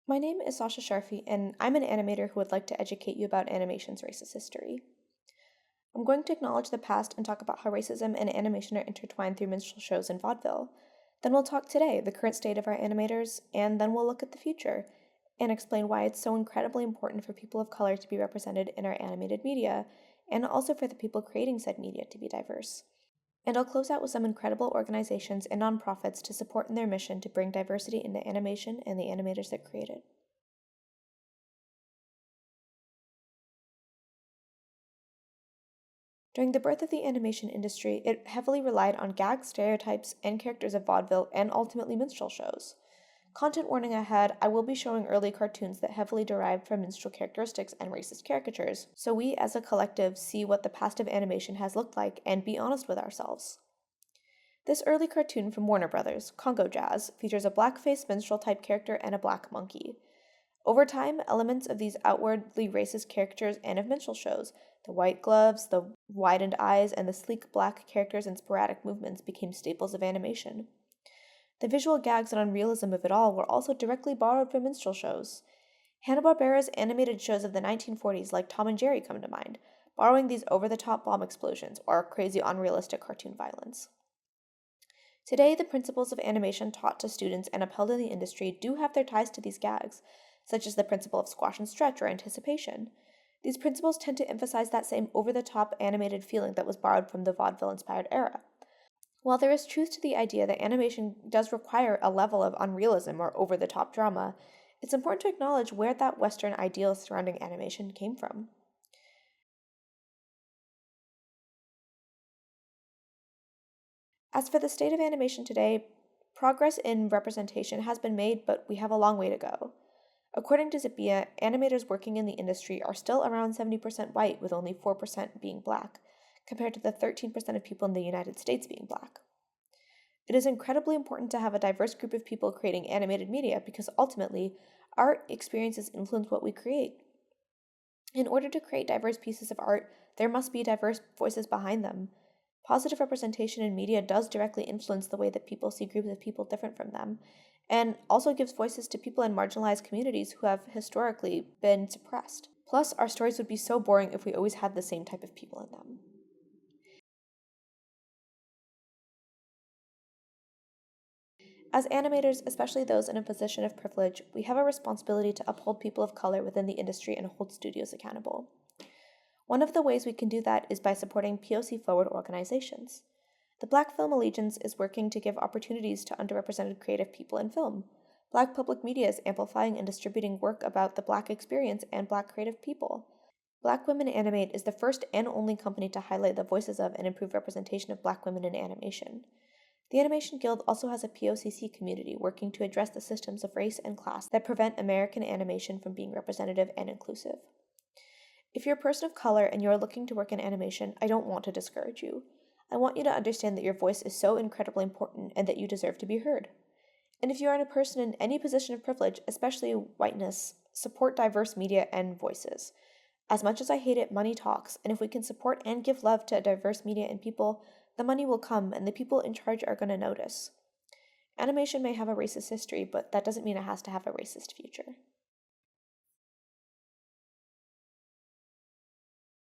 My name is Sasha Sharfi, and I'm an animator who would like to educate you about animation's racist history. I'm going to acknowledge the past and talk about how racism and animation are intertwined through minstrel shows and vaudeville. Then we'll talk today, the current state of our animators, and then we'll look at the future and explain why it's so incredibly important for people of color to be represented in our animated media, and also for the people creating said media to be diverse. And I'll close out with some incredible organizations and nonprofits to support in their mission to bring diversity into animation and the animators that create it. During the birth of the animation industry, it heavily relied on gag stereotypes and characters of vaudeville and ultimately minstrel shows. Content warning ahead, I will be showing early cartoons that heavily derived from minstrel characteristics and racist caricatures, so we as a collective see what the past of animation has looked like and be honest with ourselves. This early cartoon from Warner Brothers, Congo Jazz, features a black-faced minstrel-type character and a black monkey. Over time, elements of these outwardly racist characters and of minstrel shows, the white gloves, the widened eyes, and the sleek black characters and sporadic movements became staples of animation. The visual gags and unrealism of it all were also directly borrowed from minstrel shows. Hanna-Barbera's animated shows of the 1940s like Tom and Jerry come to mind, borrowing these over-the-top bomb explosions or crazy unrealistic cartoon violence. Today, the principles of animation taught to students and upheld in the industry do have their ties to these gags, such as the principle of squash and stretch or anticipation. These principles tend to emphasize that same over-the-top animated feeling that was borrowed from the vaudeville-inspired era. While there is truth to the idea that animation does require a level of unrealism or over-the-top drama, it's important to acknowledge where that Western ideal surrounding animation came from. As for the state of animation today, progress in representation has been made, but we have a long way to go. According to Zappia, animators working in the industry are still around 70% white, with only 4% being black, compared to the 13% of people in the United States being black. It is incredibly important to have a diverse group of people creating animated media because ultimately, art experiences influence what we create. In order to create diverse pieces of art, there must be diverse voices behind them. Positive representation in media does directly influence the way that people see groups of people different from them, and also gives voices to people in marginalized communities who have historically been suppressed. Plus, our stories would be so boring if we always had the same type of people in them. As animators, especially those in a position of privilege, we have a responsibility to uphold people of color within the industry and hold studios accountable. One of the ways we can do that is by supporting POC-forward organizations. The Black Film Alliance is working to give opportunities to underrepresented creative people in film. Black public media is amplifying and distributing work about the Black experience and Black creative people. Black Women Animate is the first and only company to highlight the voices of and improve representation of Black women in animation. The Animation Guild also has a POCC community working to address the systems of race and class that prevent American animation from being representative and inclusive. If you're a person of color and you're looking to work in animation, I don't want to discourage you. I want you to understand that your voice is so incredibly important and that you deserve to be heard. And if you are a person in any position of privilege, especially whiteness, support diverse media and voices. As much as I hate it, money talks, and if we can support and give love to diverse media and people, the money will come and the people in charge are going to notice. Animation may have a racist history, but that doesn't mean it has to have a racist future.